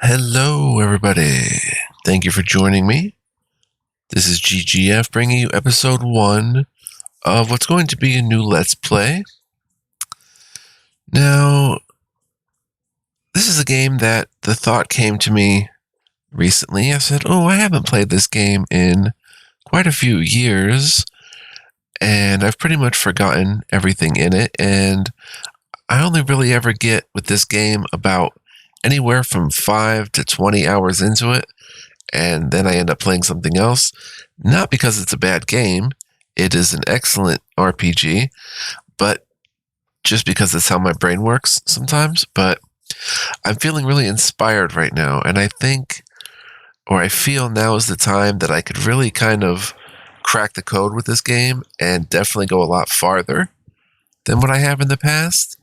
Hello, everybody. Thank you for joining me. This is GGF bringing you episode 1 of what's going to be a new Let's Play. Now, this is a game that the thought came to me recently. I said, I haven't played this game in quite a few years, and I've pretty much forgotten everything in it, and I only really ever get with this game about anywhere from 5 to 20 hours into it, and then I end up playing something else. Not because it's a bad game. It is an excellent RPG, but just because it's how my brain works sometimes. But I'm feeling really inspired right now, and I feel now is the time that I could really kind of crack the code with this game and definitely go a lot farther than what I have in the past.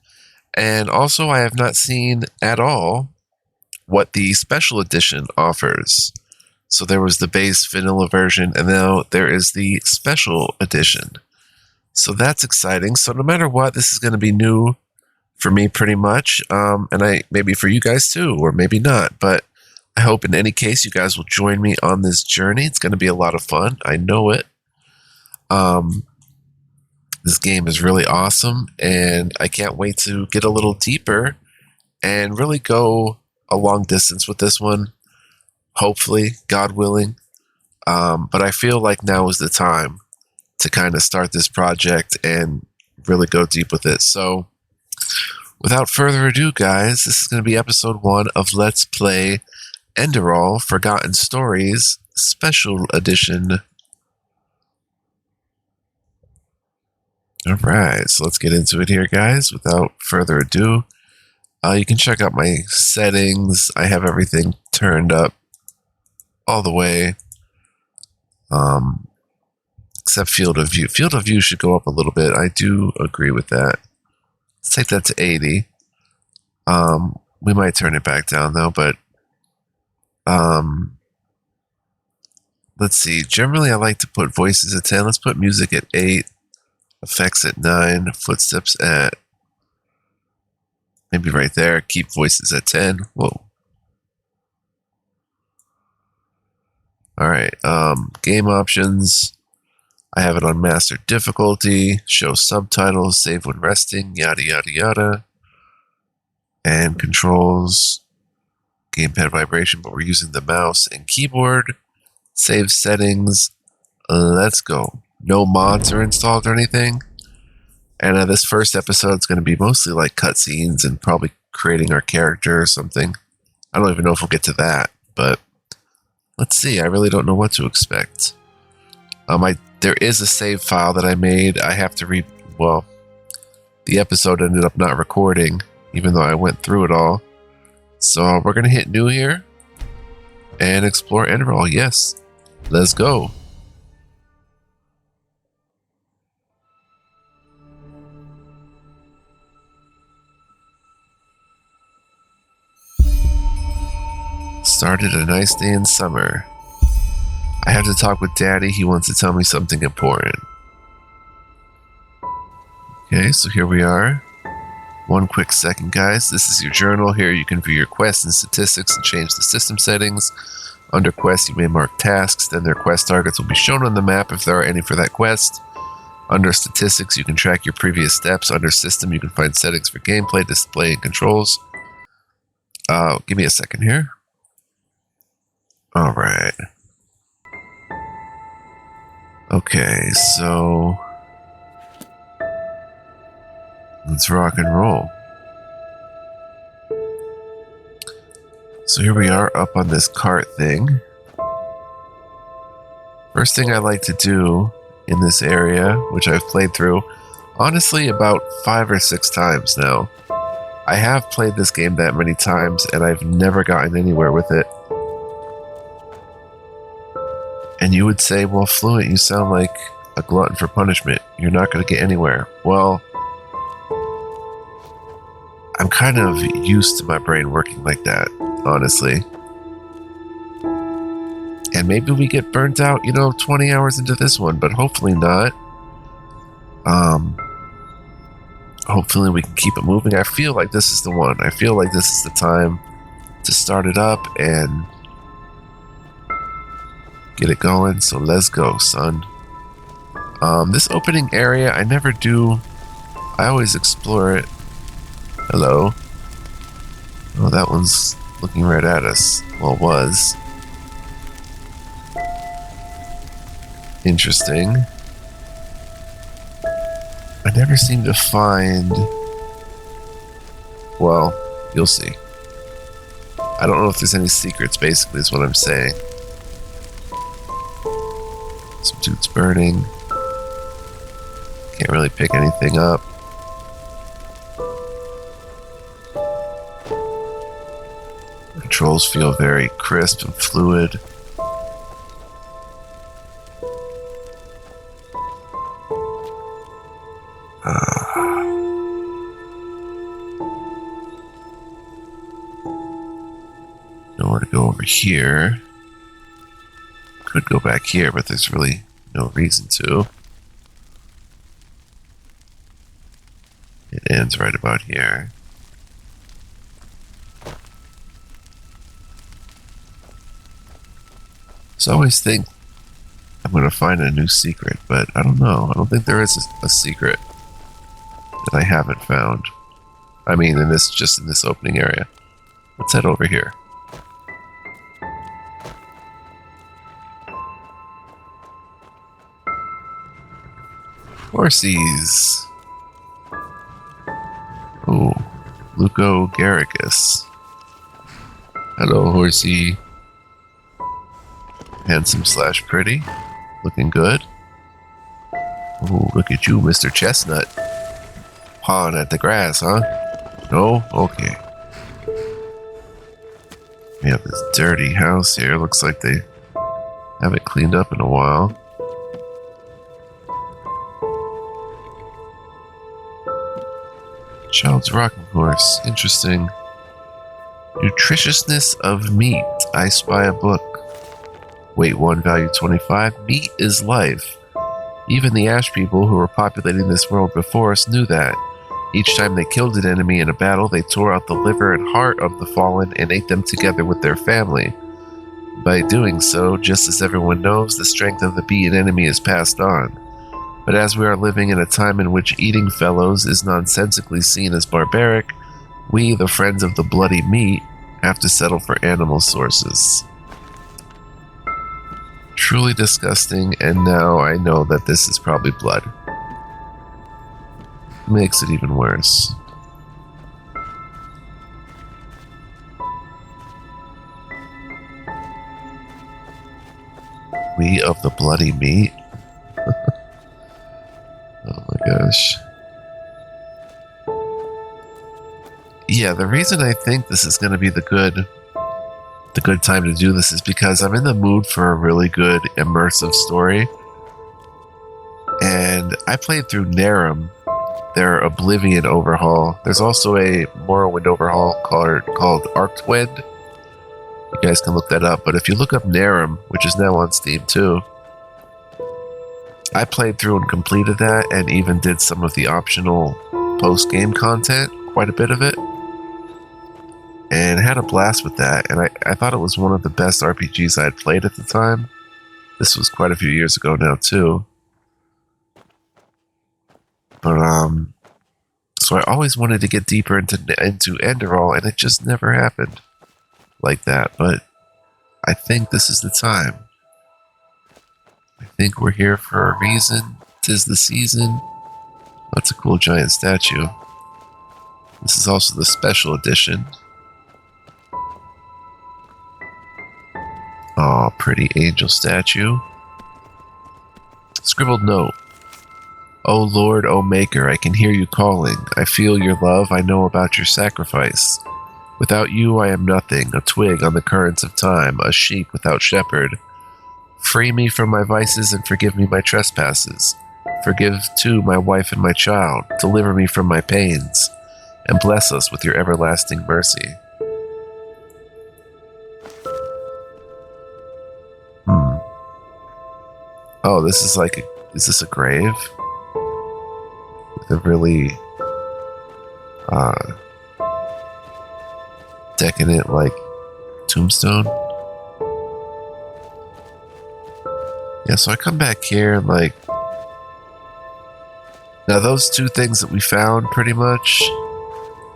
And also, I have not seen at all what the Special Edition offers. So there was the base vanilla version, and now there is the Special Edition. So that's exciting. So no matter what, this is going to be new for me pretty much, and maybe for you guys too, or maybe not. But I hope in any case you guys will join me on this journey. It's going to be a lot of fun. I know it. This game is really awesome, and I can't wait to get a little deeper and really go a long distance with this one, hopefully, God willing. But I feel like now is the time to kind of start this project and really go deep with it. So without further ado, guys, this is going to be episode 1 of Let's Play Enderal Forgotten Stories Special Edition. Alright, so let's get into it here, guys. Without further ado, you can check out my settings. I have everything turned up all the way, except field of view. Field of view should go up a little bit. I do agree with that. Let's take that to 80. We might turn it back down, though, but let's see. Generally, I like to put voices at 10. Let's put music at 8. Effects at 9, footsteps at maybe right there. Keep voices at 10. Whoa. Alright, game options. I have it on master difficulty. Show subtitles, save when resting, yada yada yada. And controls. Gamepad vibration, but we're using the mouse and keyboard. Save settings. Let's go. No mods are installed or anything. And this first episode is going to be mostly like cutscenes and probably creating our character or something. I don't even know if we'll get to that, but let's see. I really don't know what to expect. There is a save file that I made. I have to the episode ended up not recording, even though I went through it all. So we're going to hit new here and explore Enderal. Yes, let's go. Started a nice day in summer. I have to talk with Daddy. He wants to tell me something important. Okay, so here we are. One quick second, guys. This is your journal. Here you can view your quests and statistics and change the system settings. Under quests, you may mark tasks. Then their quest targets will be shown on the map if there are any for that quest. Under statistics, you can track your previous steps. Under system, you can find settings for gameplay, display, and controls. Give me a second here. Alright. Okay, so let's rock and roll. So here we are up on this cart thing. First thing I like to do in this area, which I've played through, honestly, about 5 or 6 times now. I have played this game that many times, and I've never gotten anywhere with it. And you would say, well, Fluent, you sound like a glutton for punishment. You're not going to get anywhere. Well, I'm kind of used to my brain working like that, honestly. And maybe we get burnt out, 20 hours into this one, but hopefully not. Hopefully we can keep it moving. I feel like this is the one. I feel like this is the time to start it up and get it going. So let's go, son. This opening area, I never do. I always explore it. Hello. Oh, that one's looking right at us. Well, it was. Interesting. I never seem to find... Well, you'll see. I don't know if there's any secrets, basically, is what I'm saying. Some dude's burning. Can't really pick anything up. Controls feel very crisp and fluid. Nowhere to go over here. Could go back here, but there's really no reason to. It ends right about here. So I always think I'm going to find a new secret, but I don't know. I don't think there is a secret that I haven't found. I mean, just in this opening area. Let's head over here. Horsies. Oh, Leucogaricus. Hello, horsey. Handsome / pretty. Looking good. Oh, look at you, Mr. Chestnut. Pawing at the grass, huh? No? Okay. We have this dirty house here. Looks like they haven't cleaned up in a while. Child's rocking horse. Interesting. Nutritiousness of meat. I spy a book. Weight 1, value 25. Meat is life. Even the ash people who were populating this world before us knew that. Each time they killed an enemy in a battle, they tore out the liver and heart of the fallen and ate them together with their family. By doing so, just as everyone knows, the strength of the beaten enemy is passed on. But as we are living in a time in which eating fellows is nonsensically seen as barbaric, we, the friends of the bloody meat, have to settle for animal sources. Truly disgusting, and now I know that this is probably blood. Makes it even worse. We of the bloody meat? Oh my gosh. Yeah, the reason I think this is going to be the good time to do this is because I'm in the mood for a really good immersive story. And I played through Nehrim, their Oblivion Overhaul. There's also a Morrowind Overhaul called Arctwind. You guys can look that up. But if you look up Nehrim, which is now on Steam too, I played through and completed that and even did some of the optional post-game content, quite a bit of it. And had a blast with that, and I thought it was one of the best RPGs I had played at the time. This was quite a few years ago now, too. But, so I always wanted to get deeper into Enderal, and it just never happened like that. But I think this is the time. I think we're here for a reason. 'Tis the season. That's a cool giant statue. This is also the special edition. Oh, pretty angel statue. Scribbled note. O Lord, O Maker, I can hear you calling. I feel your love, I know about your sacrifice. Without you I am nothing, a twig on the currents of time, a sheep without shepherd. Free me from my vices and forgive me my trespasses. Forgive too my wife and my child, deliver me from my pains, and bless us with your everlasting mercy. Oh, this is like, is this a grave? With a really decadent, like, Tombstone. Yeah, so I come back here and like... Now those two things that we found pretty much,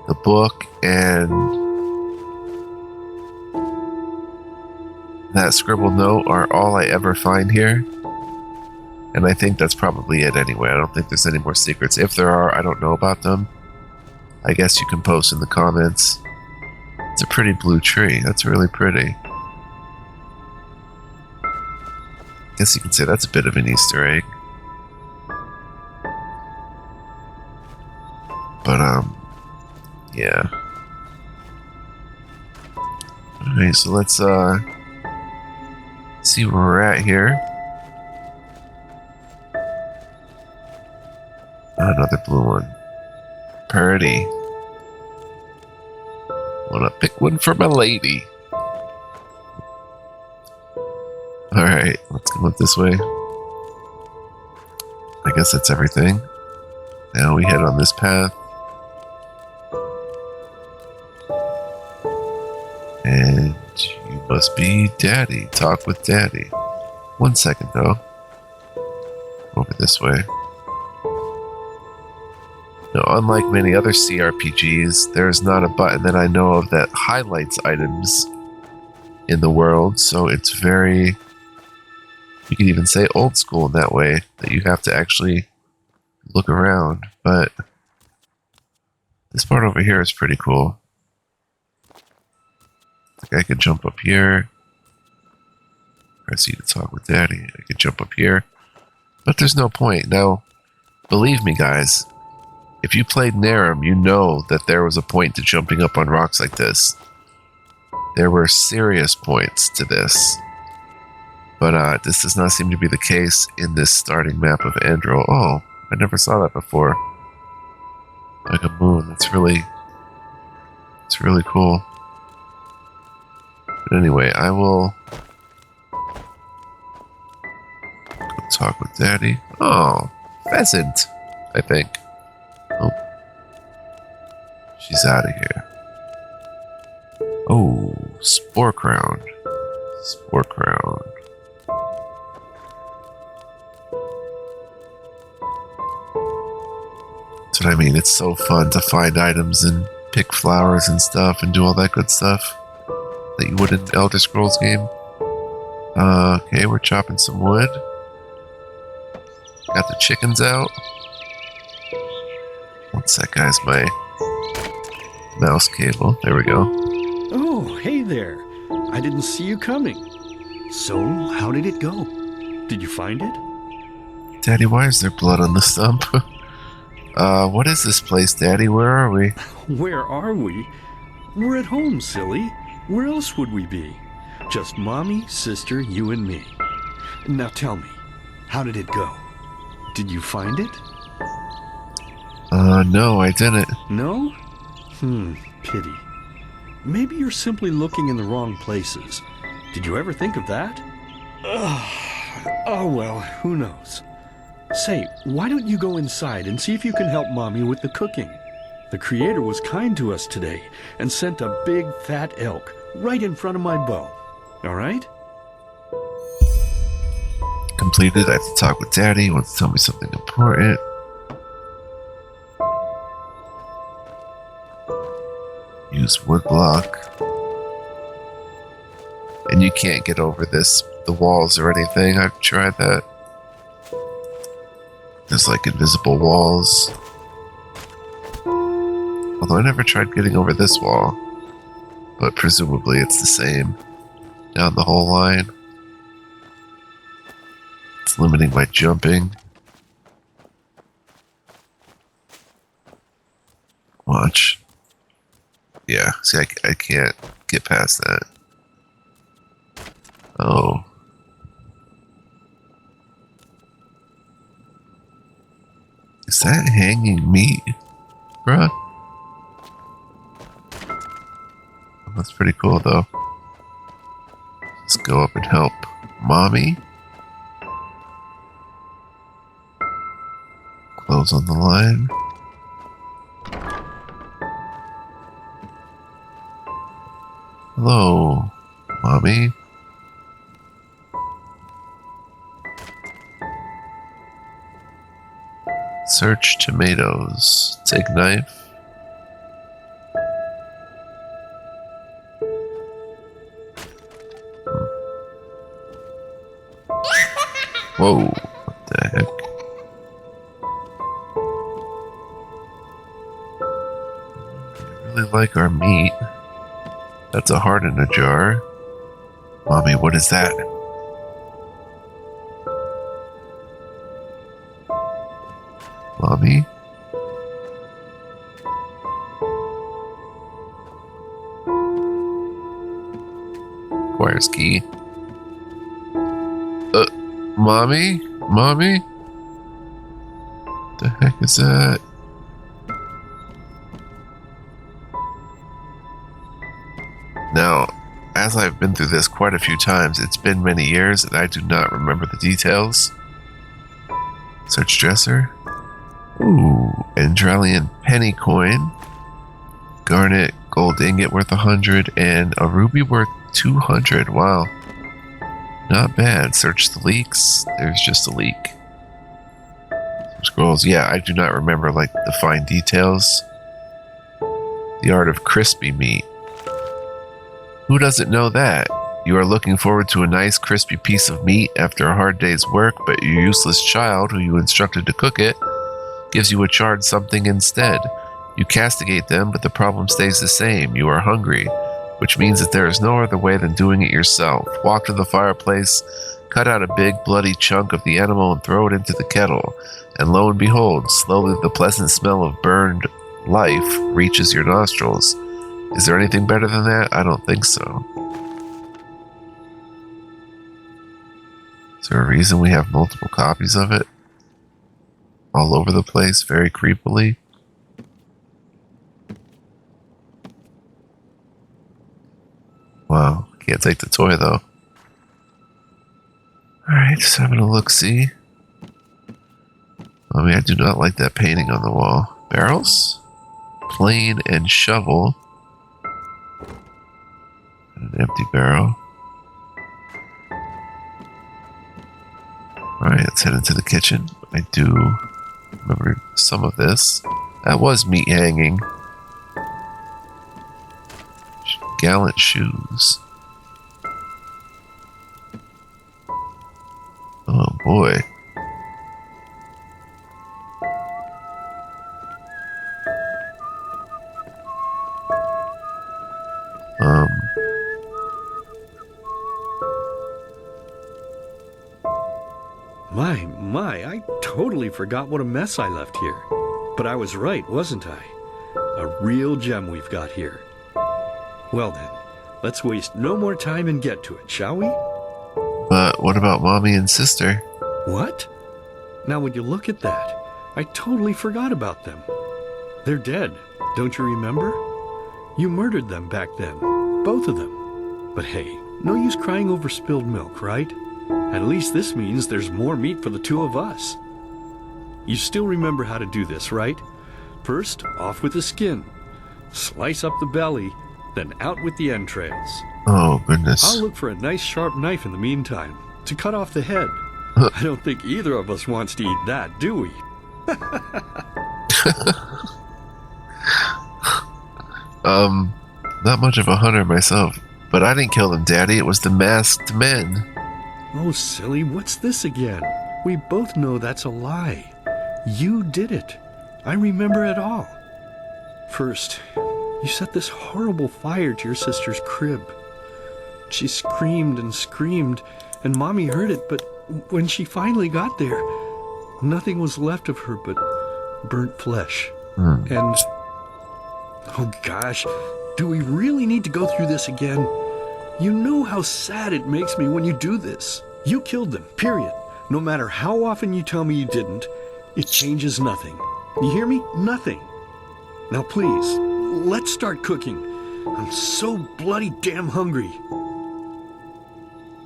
the book and that scribbled note, are all I ever find here. And I think that's probably it anyway. I don't think there's any more secrets. If there are, I don't know about them. I guess you can post in the comments. It's a pretty blue tree. That's really pretty. I guess you can say that's a bit of an Easter egg. But, yeah. Alright, so let's, see where we're at here. Another blue one. Pretty. Wanna pick one for my lady. Alright, let's come up this way. I guess that's everything. Now we head on this path. And you must be Daddy. Talk with Daddy. 1 second though. Over this way. Now, unlike many other CRPGs, there is not a button that I know of that highlights items in the world, so it's very, you could even say old school in that way, that you have to actually look around. But this part over here is pretty cool. I could jump up here. Press E to talk with Daddy. I could jump up here. But there's no point. Now, believe me, guys, if you played Nehrim, you know that there was a point to jumping up on rocks like this. There were serious points to this. But this does not seem to be the case in this starting map of Enderal. Oh, I never saw that before. Like a moon. It's really cool. But anyway, I will go talk with Daddy. Oh, pheasant, I think. Oh, she's out of here. Oh, spore crown. Spore crown. That's what I mean. It's so fun to find items and pick flowers and stuff and do all that good stuff that you would in an Elder Scrolls game. Okay, we're chopping some wood. Got the chickens out. 1 sec, guys. My mouse cable. There we go. Oh, hey there. I didn't see you coming. So, how did it go? Did you find it? Daddy, why is there blood on the stump? What is this place, Daddy? Where are we? Where are we? We're at home, silly. Where else would we be? Just Mommy, sister, you and me. Now tell me, how did it go? Did you find it? No, I didn't. No? Pity. Maybe you're simply looking in the wrong places. Did you ever think of that? Oh well, who knows? Say, why don't you go inside and see if you can help Mommy with the cooking? The Creator was kind to us today and sent a big fat elk right in front of my bow. All right? Completed. I have to talk with Daddy. He wants to tell me something important. Use wood block. And you can't get over the walls or anything. I've tried that. There's like invisible walls. Although I never tried getting over this wall. But presumably it's the same down the whole line. It's limiting my jumping. Watch. Yeah, see, I can't get past that. Oh. Is that hanging meat, bruh? That's pretty cool, though. Let's go up and help Mommy. Close on the line. Hello. Mommy? Search tomatoes. Take knife. Whoa, what the heck? I really like our meat. That's a heart in a jar. Mommy, what is that? Mommy? Requires key. Mommy? Mommy? The heck is that? Now, as I've been through this quite a few times, it's been many years and I do not remember the details. Search dresser. Ooh, Enderalian penny coin. Garnet gold ingot worth 100 and a ruby worth 200. Wow. Not bad. Search the leaks. There's just a leak. Scrolls. Yeah, I do not remember like the fine details. The art of crispy meat. Who doesn't know that? You are looking forward to a nice crispy piece of meat after a hard day's work, but your useless child, who you instructed to cook it, gives you a charred something instead. You castigate them, but the problem stays the same. You are hungry, which means that there is no other way than doing it yourself. Walk to the fireplace, cut out a big bloody chunk of the animal and throw it into the kettle. And lo and behold, slowly the pleasant smell of burned life reaches your nostrils. Is there anything better than that? I don't think so. Is there a reason we have multiple copies of it? All over the place, very creepily. Wow, can't take the toy though. Alright, just having a look-see. I mean, I do not like that painting on the wall. Barrels? Plane and shovel. And an empty barrel. Alright, let's head into the kitchen. I do remember some of this. That was meat hanging. Gallant shoes. Oh boy. My, I totally forgot what a mess I left here. But I was right, wasn't I? A real gem we've got here. Well then, let's waste no more time and get to it, shall we? But what about Mommy and Sister? What? Now when you look at that, I totally forgot about them. They're dead, don't you remember? You murdered them back then, both of them. But hey, no use crying over spilled milk, right? At least this means there's more meat for the two of us. You still remember how to do this, right? First, off with the skin. Slice up the belly, then out with the entrails. Oh, goodness. I'll look for a nice sharp knife in the meantime to cut off the head. I don't think either of us wants to eat that, do we? Not much of a hunter myself, but I didn't kill them, Daddy. It was the masked men. Oh, silly, what's this again? We both know that's a lie. You did it. I remember it all. First, you set this horrible fire to your sister's crib. She screamed and screamed, and Mommy heard it, but when she finally got there, nothing was left of her but burnt flesh. And, oh gosh, do we really need to go through this again? You know how sad it makes me when you do this. You killed them, period. No matter how often you tell me you didn't, it changes nothing. You hear me? Nothing. Now please, let's start cooking. I'm so bloody damn hungry.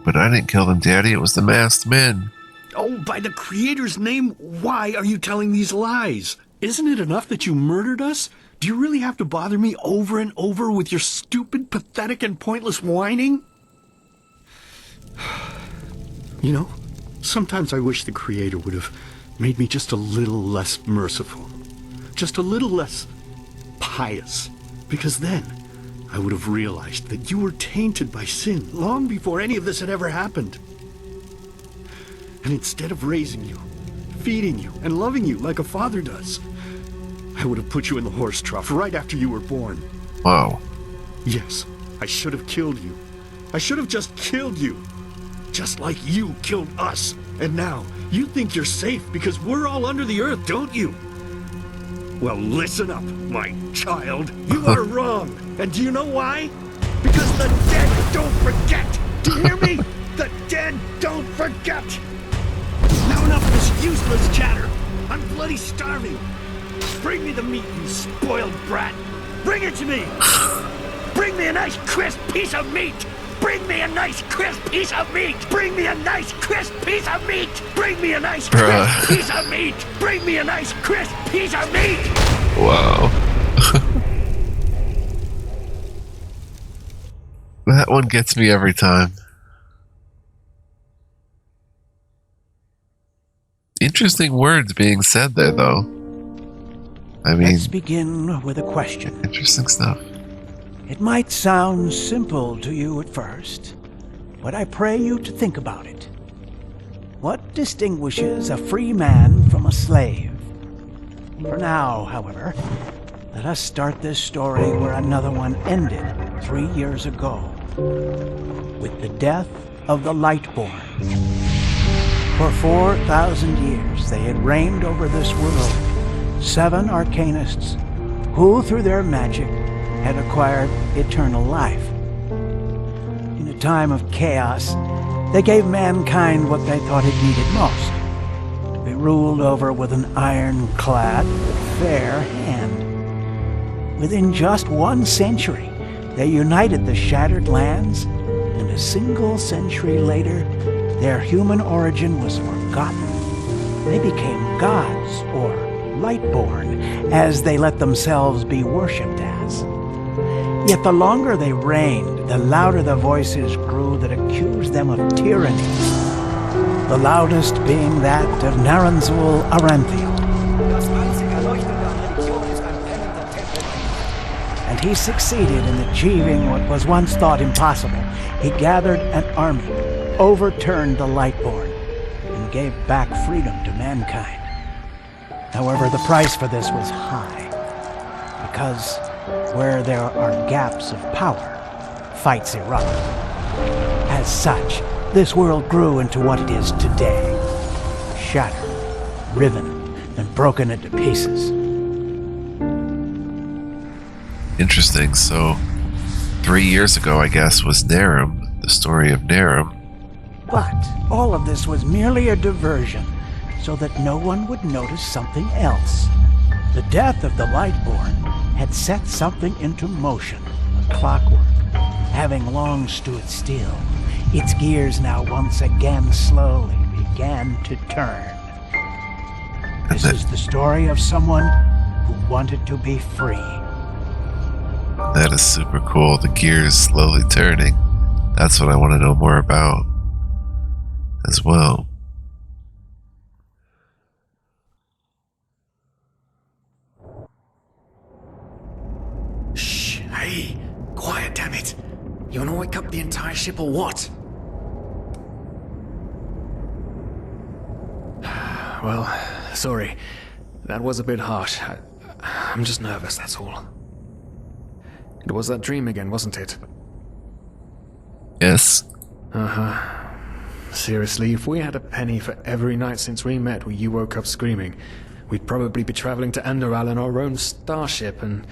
But I didn't kill them, Daddy. It was the masked men. Oh, by the Creator's name, why are you telling these lies? Isn't it enough that you murdered us? Do you really have to bother me over and over with your stupid, pathetic, and pointless whining? You know, sometimes I wish the Creator would have made me just a little less merciful. Just a little less pious. Because then I would have realized that you were tainted by sin long before any of this had ever happened. And instead of raising you, feeding you, and loving you like a father does, I would have put you in the horse trough right after you were born. Wow. Yes, I should have killed you. I should have just killed you. Just like you killed us. And now, you think you're safe because we're all under the earth, don't you? Well, listen up, my child. You are wrong. And do you know why? Because the dead don't forget. Do you hear me? The dead don't forget. Now enough of this useless chatter. I'm bloody starving. Bring me the meat, you spoiled brat. Bring it to me. Bring me a nice crisp piece of meat. Bring me a nice crisp piece of meat. Bring me a nice crisp piece of meat. Bring me a nice crisp piece of meat. Bring me a nice crisp piece of meat. Wow. That one gets me every time. Interesting words being said there, though. I mean, let's begin with a question. Interesting stuff. It might sound simple to you at first, but I pray you to think about it. What distinguishes a free man from a slave? For now, however, let us start this story where another one ended 3 years ago, with the death of the Lightborn. For 4,000 years they had reigned over this world, 7 arcanists who, through their magic, had acquired eternal life. In a time of chaos, they gave mankind what they thought it needed most, to be ruled over with an ironclad, fair hand. Within just 1 century, they united the shattered lands, and a single century later, their human origin was forgotten. They became gods, or Lightborn, as they let themselves be worshipped as. Yet the longer they reigned, the louder the voices grew that accused them of tyranny. The loudest being that of Naranzul Aranthiel. And he succeeded in achieving what was once thought impossible. He gathered an army, overturned the Lightborn, and gave back freedom to mankind. However, the price for this was high, because where there are gaps of power, fights erupt. As such, this world grew into what it is today, shattered, riven, and broken into pieces. Interesting. So, 3 years ago, I guess, was Nehrim, the story of Nehrim. But all of this was merely a diversion, so that no one would notice something else. The death of the Lightborn had set something into motion, a clockwork. Having long stood still, its gears now once again slowly began to turn. This is the story of someone who wanted to be free. That is super cool. The gears slowly turning. That's what I want to know more about as well. Shh, hey, quiet, damn it. You wanna wake up the entire ship or what? Well, sorry. That was a bit harsh. I'm just nervous, that's all. It was that dream again, wasn't it? Yes. Uh-huh. Seriously, if we had a penny for every night since we met where you woke up screaming, we'd probably be traveling to Enderal in our own starship and...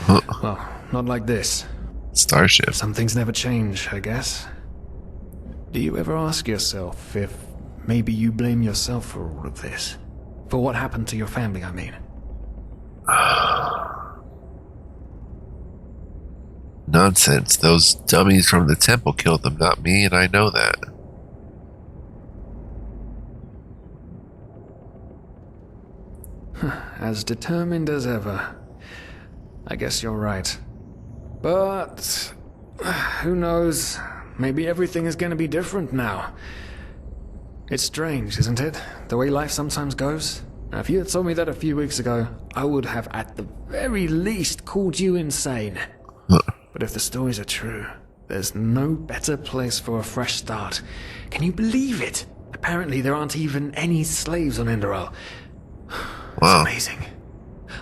well, not like this. Starship. Some things never change, I guess. Do you ever ask yourself if maybe you blame yourself for all of this? For what happened to your family, I mean? Nonsense. Those dummies from the temple killed them, not me, and I know that. As determined as ever. I guess you're right. But... who knows? maybe everything is going to be different now. It's strange, isn't it? The way life sometimes goes. Now, if you had told me that a few weeks ago, I would have at the very least called you insane. But if the stories are true, there's no better place for a fresh start. Can you believe it? Apparently there aren't even any slaves on Enderal. It's Wow. amazing.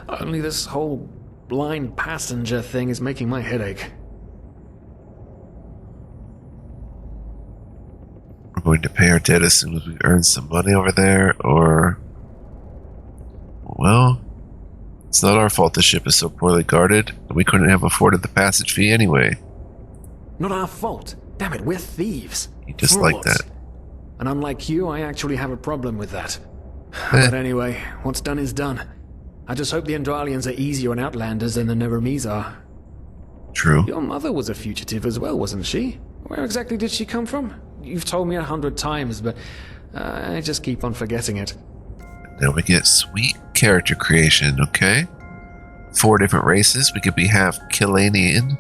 Only this whole blind passenger thing is making my head ache. We're going to pay our debt as soon as we earn some money over there, or... Well, it's not our fault the ship is so poorly guarded, and we couldn't have afforded the passage fee anyway. Not our fault. Damn it, we're thieves. You just like Frauds. that. And unlike you, I actually have a problem with that. Eh. But anyway, what's done is done. I just hope the Endralians are easier on Outlanders than the Nehrims are. True. Your mother was a fugitive as well, wasn't she? Where exactly did she come from? You've told me 100 times, but I just keep on forgetting it. Now we get sweet character creation, okay? 4 different races. We could be half Kilanian.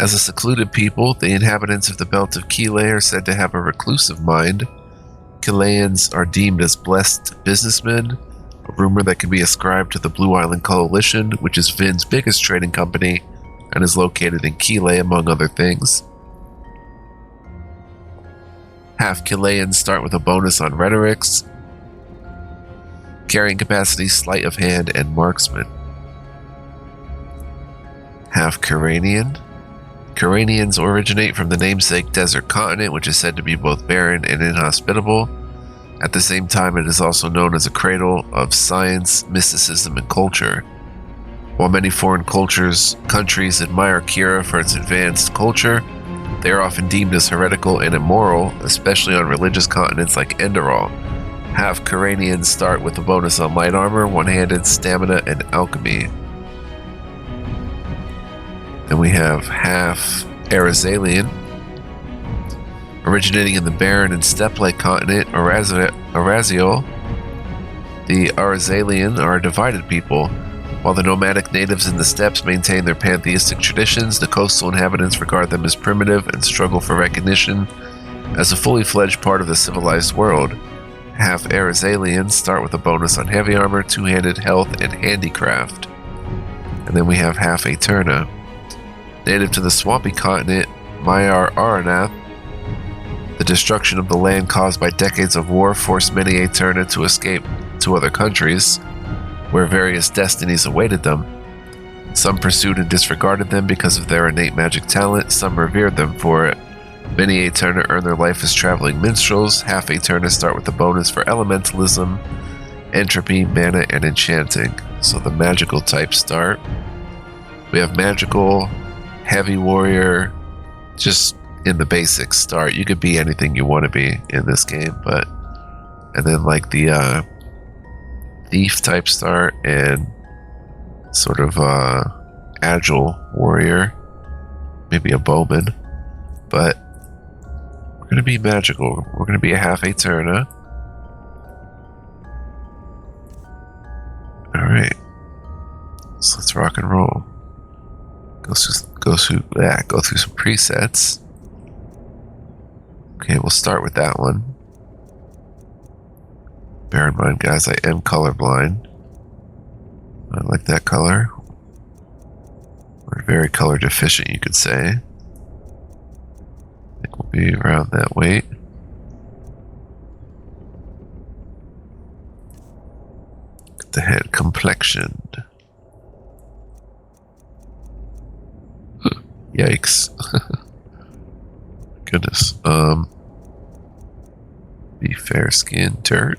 As a secluded people, the inhabitants of the Belt of Kile are said to have a reclusive mind. Kileans are deemed as blessed businessmen, a rumor that can be ascribed to the Blue Island Coalition, which is Vin's biggest trading company and is located in Kile, among other things. Half Kileans start with a bonus on rhetorics, carrying capacity, sleight of hand, and marksman. Half Kuranian. Kuranians originate from the namesake desert continent, which is said to be both barren and inhospitable. At the same time, it is also known as a cradle of science, mysticism, and culture. While many foreign countries admire Kira for its advanced culture, they are often deemed as heretical and immoral, especially on religious continents like Enderal. Half Kuranians start with a bonus on light armor, one-handed, stamina, and alchemy. Then we have half Arazalian, originating in the barren and steppe-like continent Araziel. The Arazalian are a divided people. While the nomadic natives in the steppes maintain their pantheistic traditions, the coastal inhabitants regard them as primitive and struggle for recognition as a fully fledged part of the civilized world. Half Arazalians start with a bonus on heavy armor, two-handed, health, and handicraft. And then we have half Aeterna. Native to the swampy continent Maiar Aranath, the destruction of the land caused by decades of war forced many Aeterna to escape to other countries, where various destinies awaited them. Some pursued and disregarded them because of their innate magic talent, some revered them for it. Many Aeterna earn their life as traveling minstrels. Half Aeterna start with a bonus for elementalism, entropy, mana, and enchanting. So the magical types start. We have magical, heavy warrior, just in the basics start. You could be anything you want to be in this game, and then like the thief type start and sort of agile warrior, maybe a bowman, but we're going to be magical. We're going to be a half Aeterna. Alright, so let's rock and roll. Go through some presets. Okay, we'll start with that one. Bear in mind, guys, I am colorblind. I like that color. We're very color deficient, you could say. I think we'll be around that weight. Get the head complexioned. Yikes. Goodness. Be fair skinned dirt.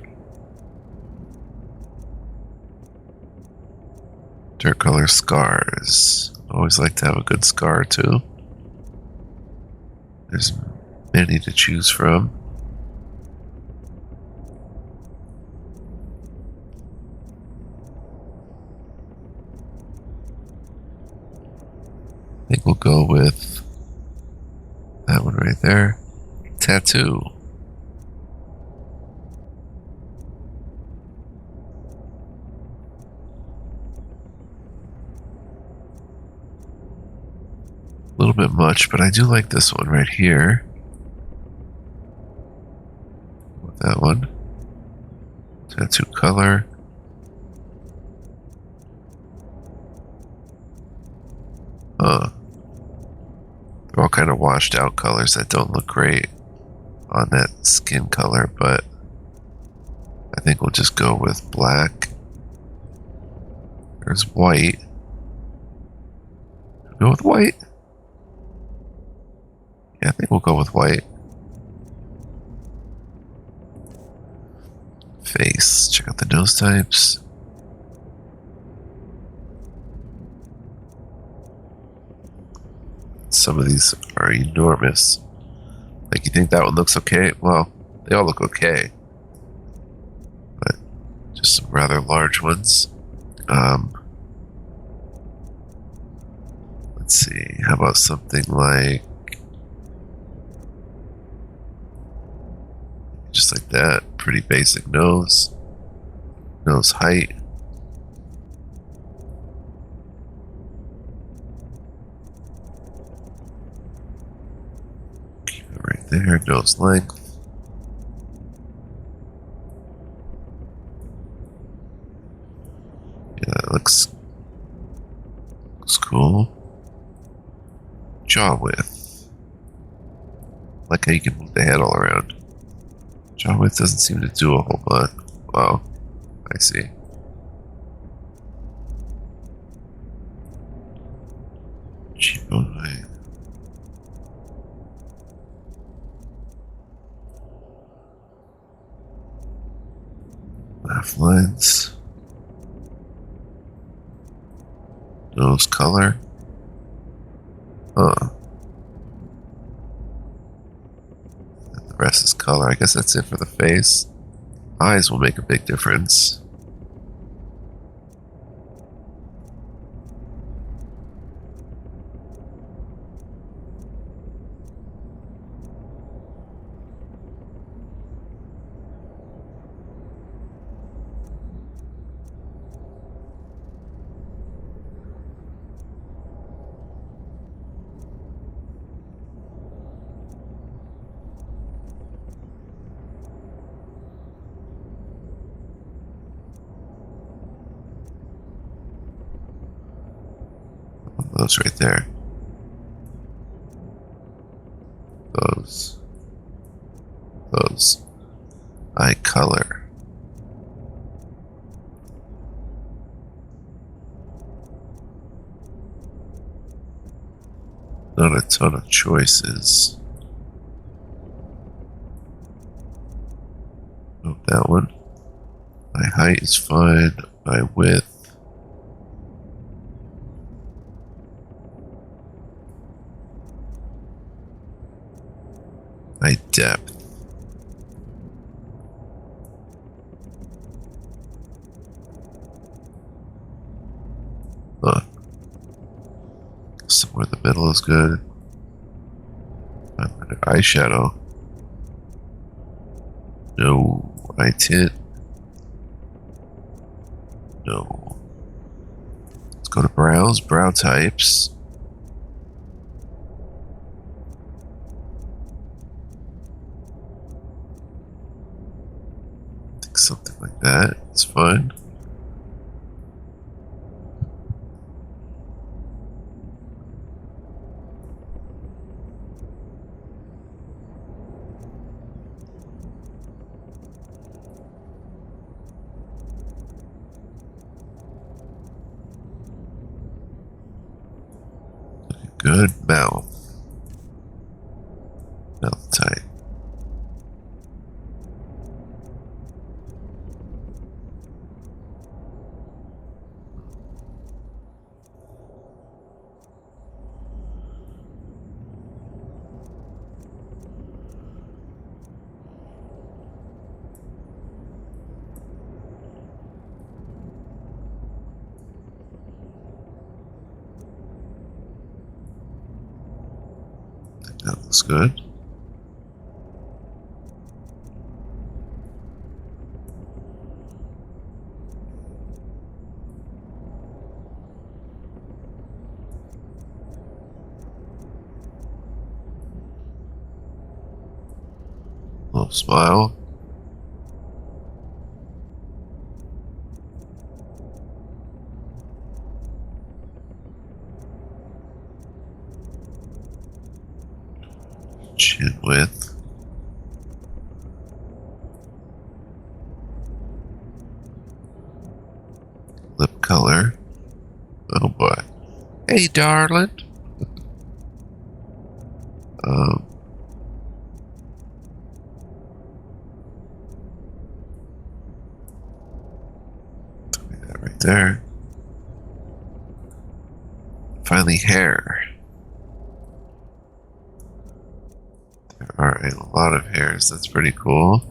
Dirt color scars. Always like to have a good scar too. There's many to choose from. I think we'll go with that one right there. Tattoo. A little bit much, but I do like this one right here. That one. Tattoo color. They're all kind of washed out colors that don't look great on that skin color, but I think we'll just go with black. There's white. Go with white? Yeah, I think we'll go with white. Face. Check out the nose types. Some of these are enormous. Like, you think that one looks okay? Well, they all look okay. But just some rather large ones. Let's see. How about something like... just like that. Pretty basic nose. Nose height. Keep it right there. Nose length. Yeah, that looks cool. Jaw width. Like how you can move the head all around. Jaw width doesn't seem to do a whole lot. Wow. I see. Cheekbone height. Laugh lines. Nose color. The rest is color. I guess that's it for the face. Eyes will make a big difference. Those right there. Those. Eye color. Not a ton of choices. Oh, that one. Eye height is fine. Eye width. Eye depth. Somewhere in the middle is good. Eyeshadow. No. Eye tint. No. Let's go to brows. Brow types. Something like that. It's fine. Good mouth. Mouth tight. That looks good. Little smile. Chin width. Lip color. Oh boy. Hey, darling. That right there. Finally, hair. There are a lot of hairs. That's pretty cool.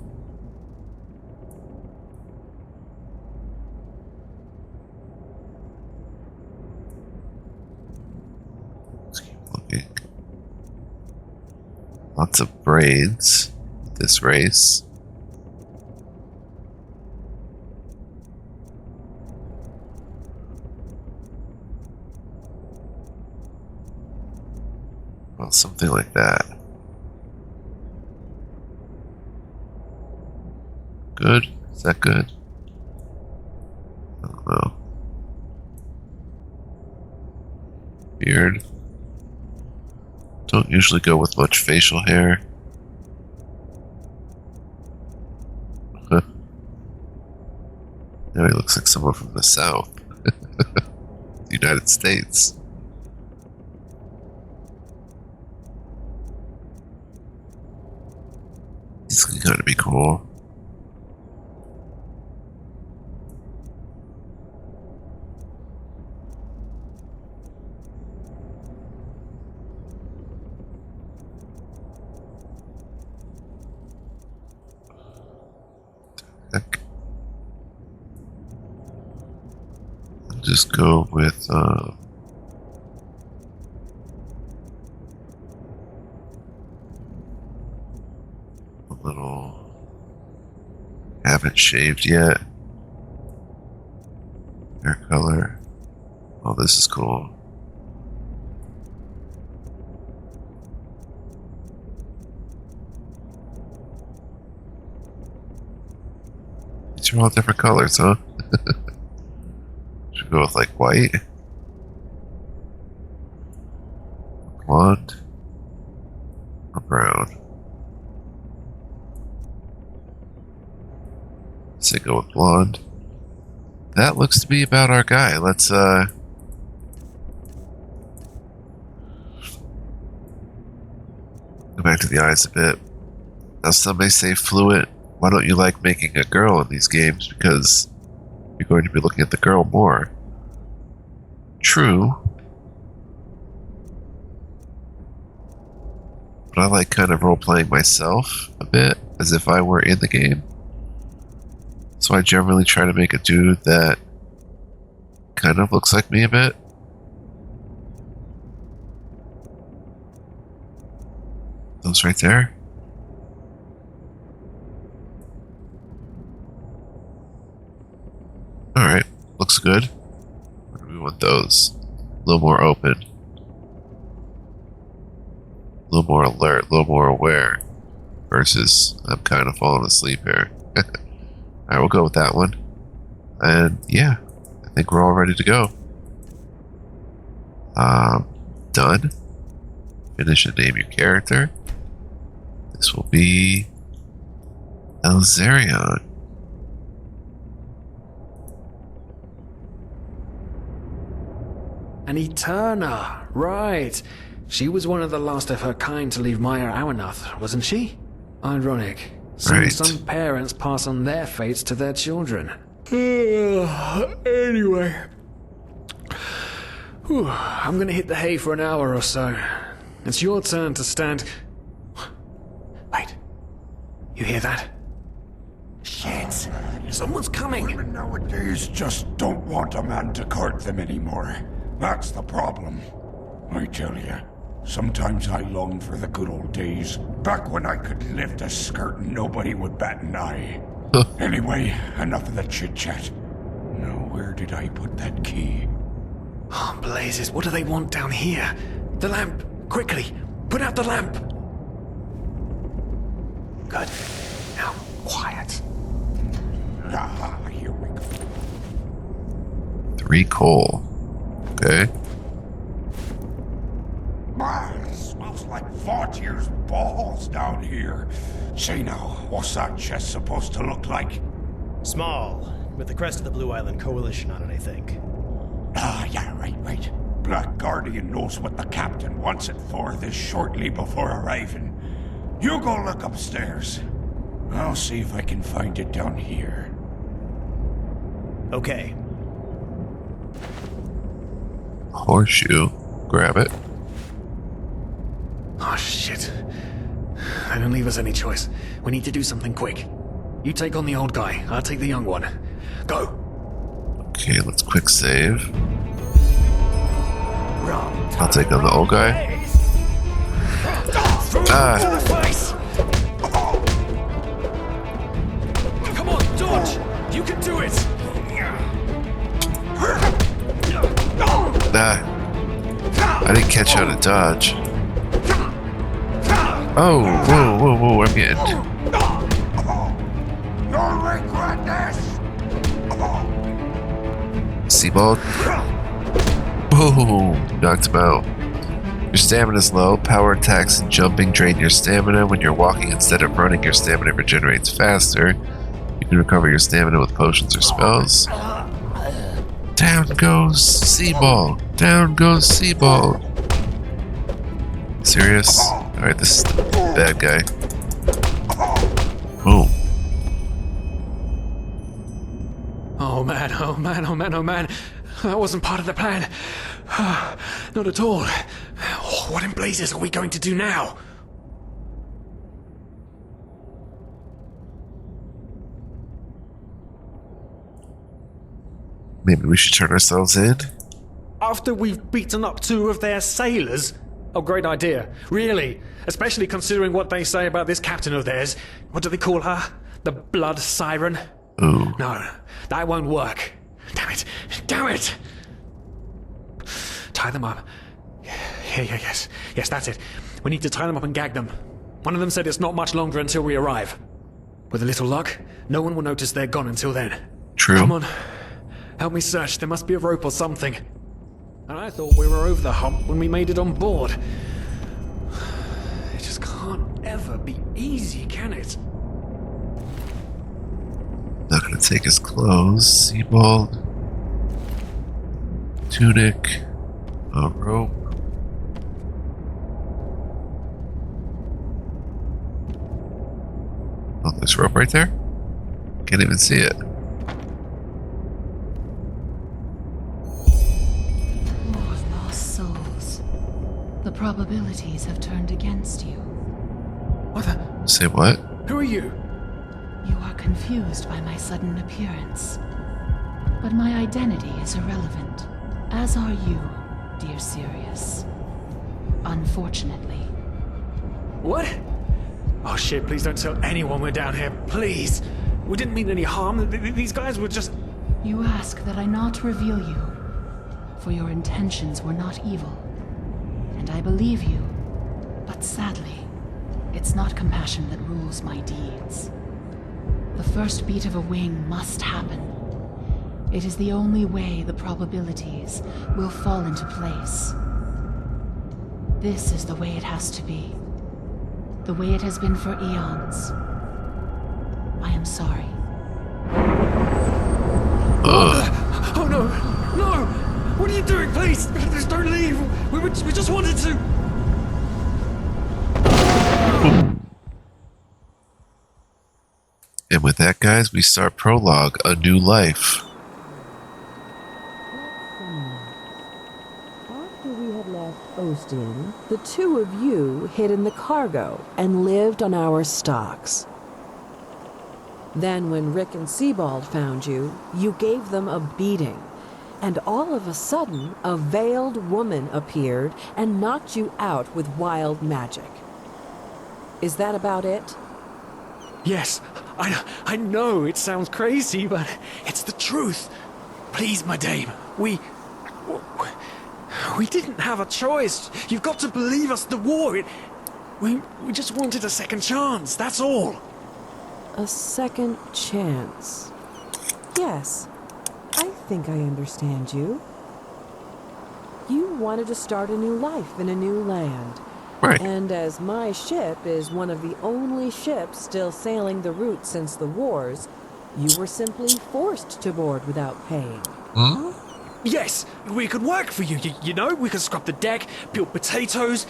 Let's keep looking. Lots of braids with this race. Well, something like that. Good? Is that good? I don't know. Beard. Don't usually go with much facial hair. Huh. Now he looks like someone from the South. The United States. He's gonna be cool. Heck. I'll just go with a little. Haven't shaved yet. Hair color. Oh, this is cool. These are all different colors, huh? Should go with like white, blonde, or brown. Say go with blonde. That looks to be about our guy. Let's go back to the eyes a bit. Now some may say fluent. Why don't you like making a girl in these games? Because you're going to be looking at the girl more. True. But I like kind of role-playing myself a bit, as if I were in the game. So I generally try to make a dude that kind of looks like me a bit. Those right there. Alright, looks good. Where do we want those? A little more open. A little more alert, a little more aware. Versus, I'm kind of falling asleep here. Alright, we'll go with that one. And yeah, I think we're all ready to go. Done. Finish and name your character. This will be Elzarion. An Eterna, right. She was one of the last of her kind to leave Maya Awanath, wasn't she? Ironic. Right. Some parents pass on their fates to their children. Anyway. Whew, I'm gonna hit the hay for an hour or so. It's your turn to stand... Wait. You hear that? Shit. Someone's coming. Women nowadays just don't want a man to court them anymore. That's the problem. I tell you, sometimes I long for the good old days, back when I could lift a skirt and nobody would bat an eye. Anyway, enough of the chit-chat. Now, where did I put that key? Oh, blazes, what do they want down here? The lamp! Quickly! Put out the lamp! Good. Now, quiet. Ah, here we go. 3 coal. Okay. Man, it smells like 40 years balls down here. Say now, what's that chest supposed to look like? Small, with the crest of the Blue Island Coalition on it, I think. Ah, yeah, right. Black Guardian knows what the captain wants it for this shortly before arriving. You go look upstairs. I'll see if I can find it down here. Okay. Horseshoe. Grab it. Oh, shit. They don't leave us any choice. We need to do something quick. You take on the old guy, I'll take the young one. Go! Okay, let's quick save. I'll take on the old guy. Ah! Come on, dodge! You can do it! Ah! I didn't catch how to dodge. Oh, whoa, I'm getting... You'll regret this! Seaball. Boom! Knocked him out. Your stamina's low. Power attacks and jumping drain your stamina. When you're walking instead of running, your stamina regenerates faster. You can recover your stamina with potions or spells. Down goes Seaball. Down goes Seaball. Serious? Alright, this is the bad guy. Boom. Oh man. That wasn't part of the plan. Not at all. What in blazes are we going to do now? Maybe we should turn ourselves in? After we've beaten up 2 of their sailors? Oh, great idea. Really. Especially considering what they say about this captain of theirs. What do they call her? The Blood Siren? Ooh. No, that won't work. Damn it! Tie them up. Yes, that's it. We need to tie them up and gag them. One of them said it's not much longer until we arrive. With a little luck, no one will notice they're gone until then. True. Come on, help me search. There must be a rope or something. And I thought we were over the hump when we made it on board. It just can't ever be easy, can it? Not gonna take his clothes. Seaball. Tunic. A rope. Oh, there's rope right there? Can't even see it. Oh, lost souls. The probabilities have turned against you. What the? Say what? Who are you? You are confused by my sudden appearance. But my identity is irrelevant, as are you, dear Sirius. Unfortunately. What? Oh shit, please don't tell anyone we're down here, please! We didn't mean any harm, these guys were just... You ask that I not reveal you, for your intentions were not evil. And I believe you, but sadly, it's not compassion that rules my deeds. The first beat of a wing must happen. It is the only way the probabilities will fall into place. This is the way it has to be. The way it has been for eons. I am sorry. Oh no! No! What are you doing, please? Just don't leave! We just wanted to... And with that, guys, we start Prologue, A New Life. After we had left Ostin, the 2 of you hid in the cargo and lived on our stocks. Then when Rick and Sebald found you, you gave them a beating. And all of a sudden, a veiled woman appeared and knocked you out with wild magic. Is that about it? Yes, I know it sounds crazy, but it's the truth. Please, my dame, we didn't have a choice. You've got to believe us, the war, We just wanted a second chance, that's all. A second chance. Yes, I think I understand you. You wanted to start a new life in a new land. Right. And as my ship is one of the only ships still sailing the route since the wars, you were simply forced to board without paying. Hmm? Yes, we could work for you, you know? We could scrub the deck, peel potatoes,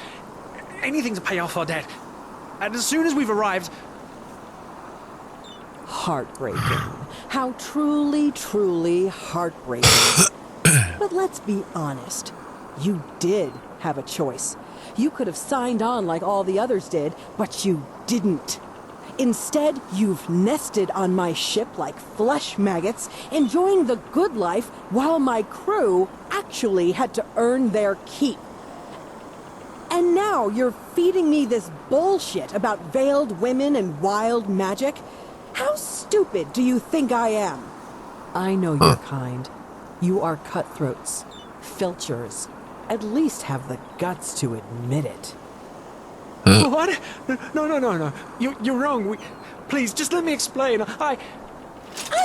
anything to pay off our debt. And as soon as we've arrived... Heartbreaking. How truly, truly heartbreaking. But let's be honest. You did have a choice. You could have signed on like all the others did, but you didn't. Instead, you've nested on my ship like flesh maggots, enjoying the good life while my crew actually had to earn their keep. And now you're feeding me this bullshit about veiled women and wild magic? How stupid do you think I am? I know your kind. You are cutthroats, filchers. At least have the guts to admit it. What? No. You're wrong. Please, just let me explain. I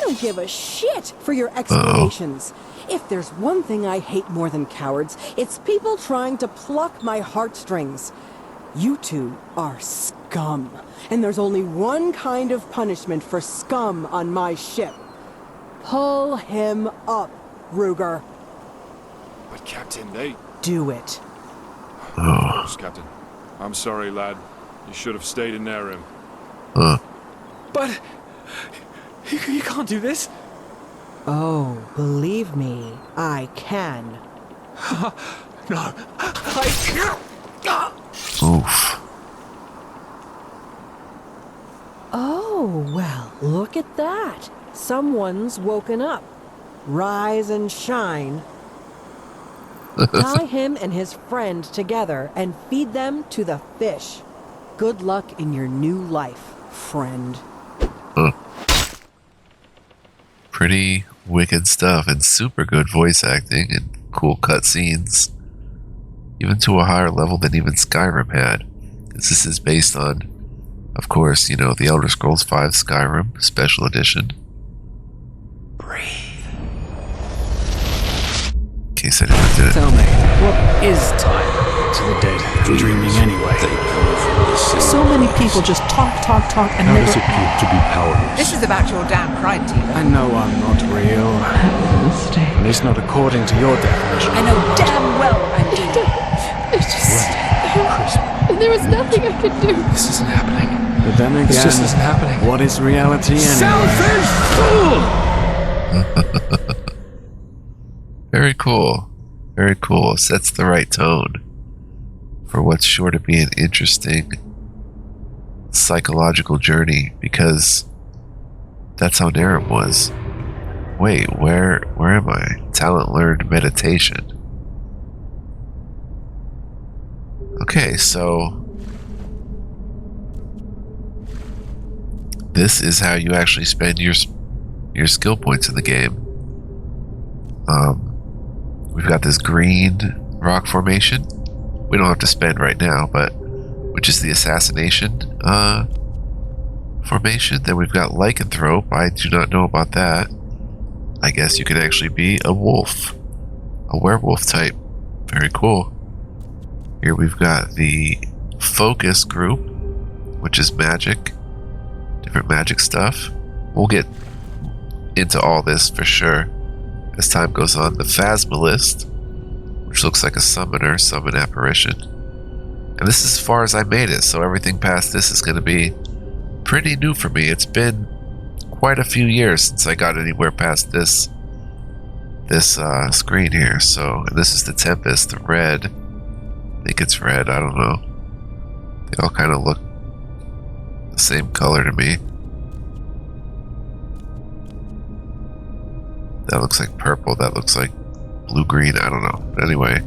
don't give a shit for your explanations. If there's one thing I hate more than cowards, it's people trying to pluck my heartstrings. You two are scum. And there's only one kind of punishment for scum on my ship. Pull him up, Ruger. But Captain, they... Do it. Yes, Captain. I'm sorry, lad. You should have stayed in Nehrim. But... You can't do this. Oh, believe me, I can. No. Oof. Oh, well, look at that. Someone's woken up. Rise and shine. Tie him and his friend together and feed them to the fish. Good luck in your new life, friend. Pretty wicked stuff and super good voice acting and cool cutscenes. Even to a higher level than even Skyrim had. This is based on, of course, you know, the Elder Scrolls V Skyrim Special Edition. Breathe. In case anyone didn't. Tell me, what is time to the dead? Dreaming anyway. So many people just talk, and How never... does it feel to be powerless? This is about your damn pride, Tina. I know I'm not real. At least not according to your definition. I know damn well I'm doing. It's just... There was nothing I could do. This isn't happening. But then again, This just isn't happening. What is reality anyway? Selfish fool! Very cool. Very cool. Sets the right tone for what's sure to be an interesting psychological journey, because that's how Nehrim was. Wait, where am I? Talent learned meditation. Okay, so this is how you actually spend your skill points in the game. We've got this green rock formation. We don't have to spend right now, but which is the assassination formation. Then we've got lycanthrope. I do not know about that. I guess you could actually be a wolf, a werewolf type. Very cool. Here we've got the focus group, which is magic, different magic stuff. We'll get into all this for sure as time goes on. The Phasmalist, which looks like a summoner, summon apparition. And this is as far as I made it, so everything past this is going to be pretty new for me. It's been quite a few years since I got anywhere past this screen here. So, and this is the Tempest, the red. I think it's red, I don't know. They all kind of look the same color to me. That looks like purple, that looks like blue-green, I don't know. But anyway,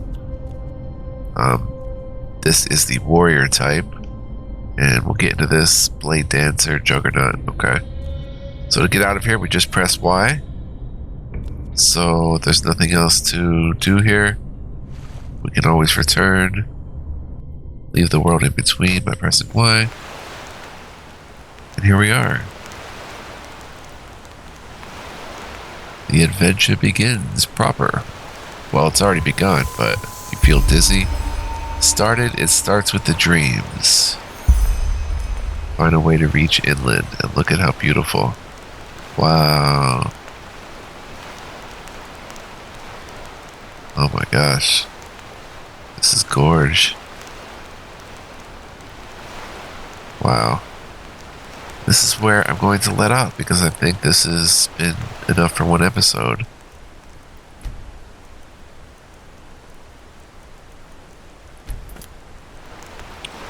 this is the warrior type, and we'll get into this. Blade Dancer, Juggernaut, okay. So to get out of here, we just press Y. So there's nothing else to do here. We can always return. leave the world in between by pressing Y. And here we are. The adventure begins proper. Well, it's already begun, but you feel dizzy. It starts with the dreams. Find a way to reach inland, and look at how beautiful. Wow. Oh my gosh. This is gorge. Wow. This is where I'm going to let up because I think this has been enough for one episode.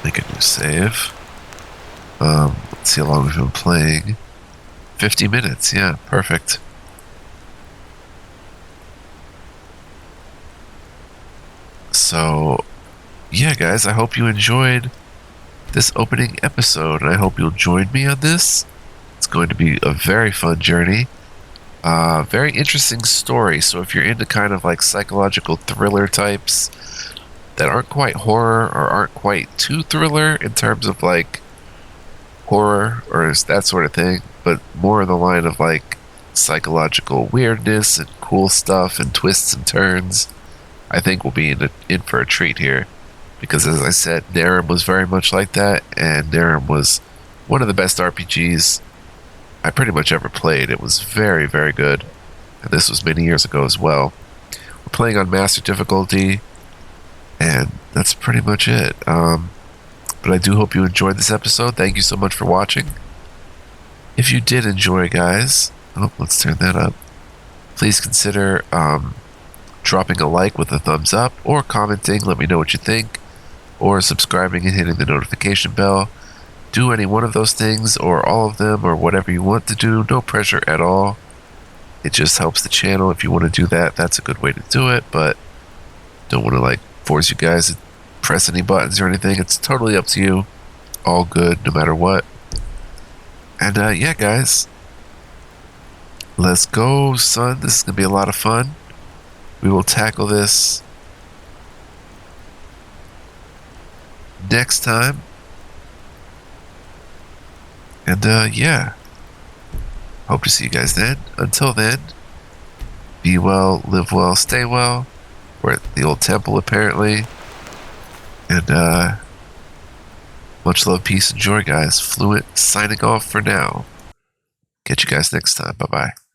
Make a new save. Let's see how long we've been playing. 50 minutes, yeah, perfect. So, yeah, guys, I hope you enjoyed this opening episode, and I hope you'll join me on this. It's going to be a very fun journey. Very interesting story, so if you're into kind of like psychological thriller types that aren't quite horror or aren't quite too thriller in terms of like horror or that sort of thing, but more in the line of like psychological weirdness and cool stuff and twists and turns, I think we'll be in for a treat here. Because as I said, Nehrim was very much like that, and Nehrim was one of the best RPGs I pretty much ever played. It was very, very good. And this was many years ago as well. We're playing on Master Difficulty, and that's pretty much it. But I do hope you enjoyed this episode. Thank you so much for watching. If you did enjoy, guys, let's turn that up. Please consider dropping a like with a thumbs up, or commenting, let me know what you think, or subscribing and hitting the notification bell. Do any one of those things, or all of them, or whatever you want to do. No pressure at all. It just helps the channel. If you want to do that, that's a good way to do it, but don't want to like force you guys to press any buttons or anything. It's totally up to you. All good, no matter what. And yeah, guys, let's go, son. This is gonna be a lot of fun. We will tackle this next time. And yeah, hope to see you guys then. Until then, be well, live well, stay well. We're at the old temple apparently. And much love, peace, and joy, guys. FLUENT signing off for now. Catch you guys next time. Bye-bye.